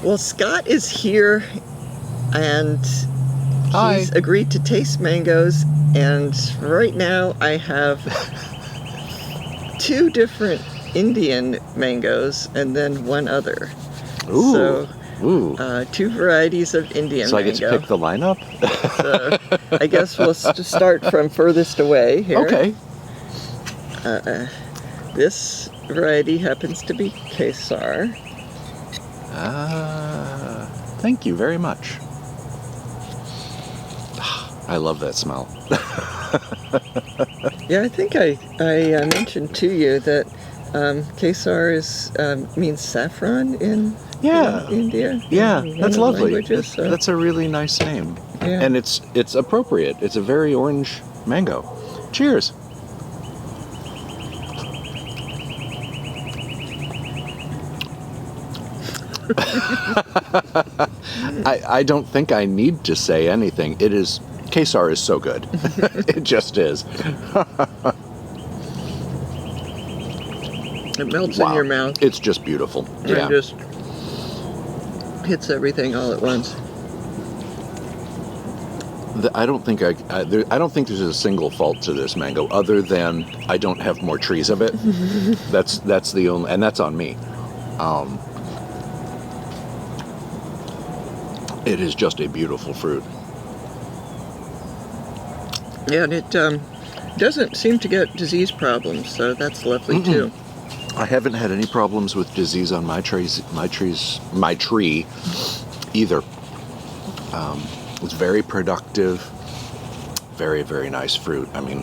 Well, Scott is here, and Hi. he's agreed to taste mangoes, and right now I have 2 different Indian mangoes and then one other. Ooh. So, Ooh. 2 varieties of Indian So I mango. get to pick the lineup? So I guess we'll start from furthest away here. Okay. This variety happens to be Kesar. Thank you very much. I love that smell. Yeah, I think I mentioned to you that Kesar means saffron in India. Yeah, in one that's of the lovely. languages, so. That's a really nice name. Yeah. And it's appropriate. It's a very orange mango. Cheers. I don't think I need to say anything. Kesar is so good. It just is. It melts in your mouth. It's just beautiful. And just hits everything all at once. I don't think there's a single fault to this mango other than I don't have more trees of it. That's the only, and that's on me. It is just a beautiful fruit. Yeah, and it doesn't seem to get disease problems, so that's lovely too. I haven't had any problems with disease on my tree either. It's very productive, very, very nice fruit. I mean,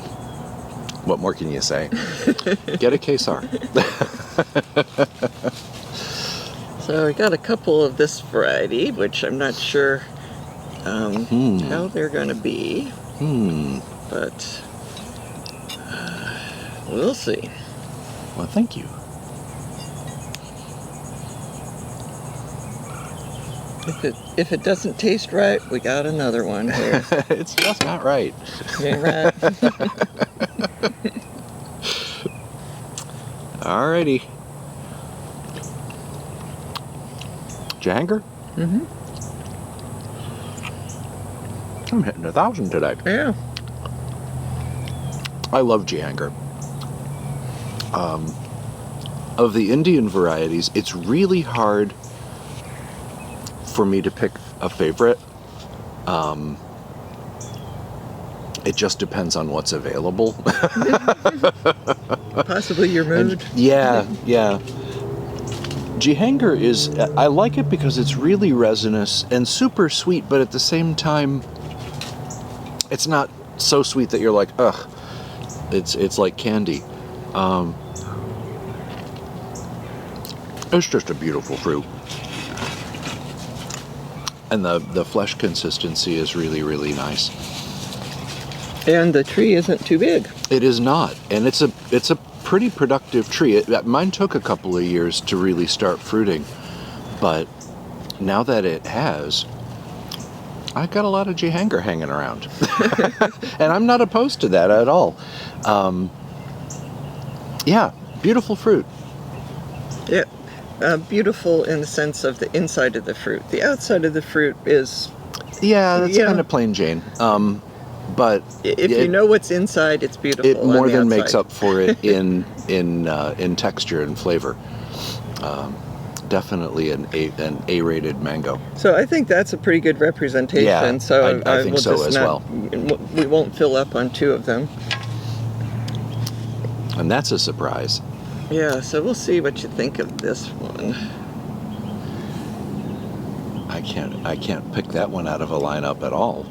what more can you say? Get a Kesar. So I got a couple of this variety, which I'm not sure how they're going to be, but we'll see. Well, thank you. If it doesn't taste right, we got another one here. It's just not right. Yeah, right. Alrighty. Jehengir? Mm-hmm. I'm hitting 1,000 today. Yeah. I love Jehengir. Of the Indian varieties, it's really hard for me to pick a favorite. It just depends on what's available. Possibly your mood. Yeah. Jehengir I like it because it's really resinous and super sweet, but at the same time, it's not so sweet that you're like, ugh. It's like candy. It's just a beautiful fruit. And the flesh consistency is really, really nice. And the tree isn't too big. It is not, and it's a pretty productive tree. Mine took a couple of years to really start fruiting, but now that it has, I've got a lot of Jehengir hanging around, and I'm not opposed to that at all. Yeah, beautiful fruit. Yeah. Beautiful in the sense of the inside of the fruit. The outside of the fruit is... Yeah, that's kind of plain Jane. But if you know what's inside, it's beautiful. It more than outside. makes up for it in texture and flavor. Definitely an A-rated mango. So I think that's a pretty good representation. Yeah, so I think so as well. We won't fill up on 2 of them. And that's a surprise. Yeah, so we'll see what you think of this one. I can't pick that one out of a lineup at all.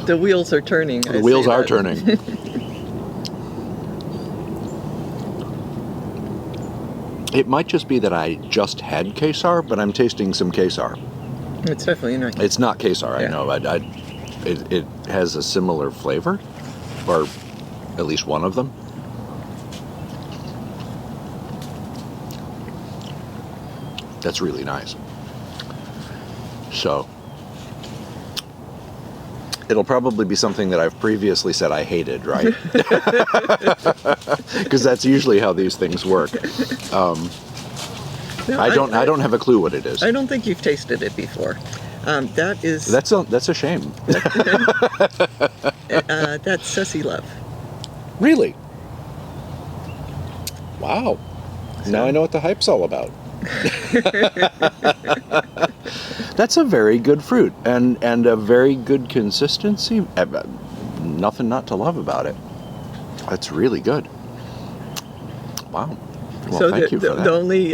The wheels are turning. The wheels are turning. It might just be that I just had Kesar, but I'm tasting some Kesar. It's definitely not. It's not Kesar, Yeah. I know. It has a similar flavor, or at least one of them. That's really nice. So, it'll probably be something that I've previously said I hated, right? Because that's usually how these things work. No, I don't have a clue what it is. I don't think you've tasted it before. That's a shame. that's Ceci Love. Really? Wow. Now I know what the hype's all about. That's a very good fruit and a very good consistency. Nothing not to love about it. That's really good. Wow. Well, So thank you for that. The only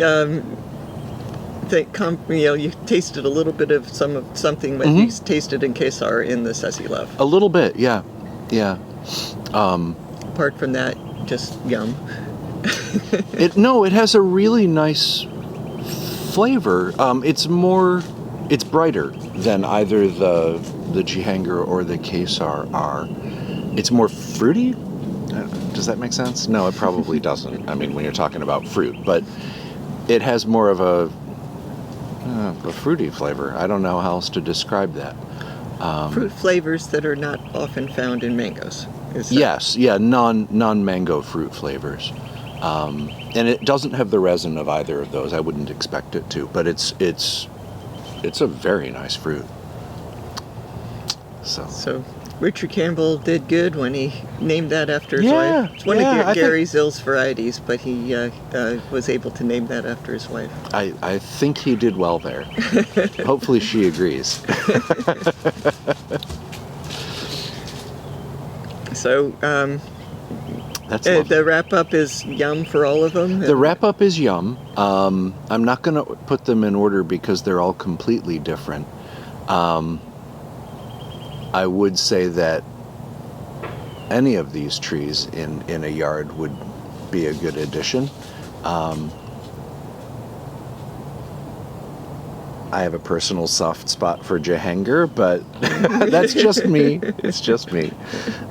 you tasted a little bit of something that you tasted in Kesar in the Ceci Love. A little bit, yeah. Apart from that, just yum. It has a really nice flavor. It's brighter than either the Jehengir or the Kesar are. It's more fruity. Does that make sense? No, it probably doesn't. I mean, when you're talking about fruit, but it has more of a fruity flavor. I don't know how else to describe that. Fruit flavors that are not often found in mangoes. Yes, yeah, non-mango fruit flavors. And it doesn't have the resin of either of those. I wouldn't expect it to, but it's a very nice fruit. So Richard Campbell did good when he named that after his wife. It's one of Gary Zill's varieties, but he was able to name that after his wife. I think he did well there. Hopefully she agrees. So that's lovely. the wrap-up is yum for all of them? The wrap-up is yum. I'm not going to put them in order because they're all completely different. I would say that any of these trees in a yard would be a good addition. I have a personal soft spot for Jehengir, but that's just me. It's just me.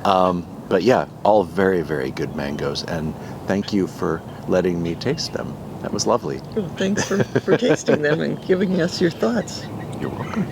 But yeah, all very, very good mangoes, and thank you for letting me taste them. That was lovely. Well, thanks for tasting them and giving us your thoughts. You're welcome.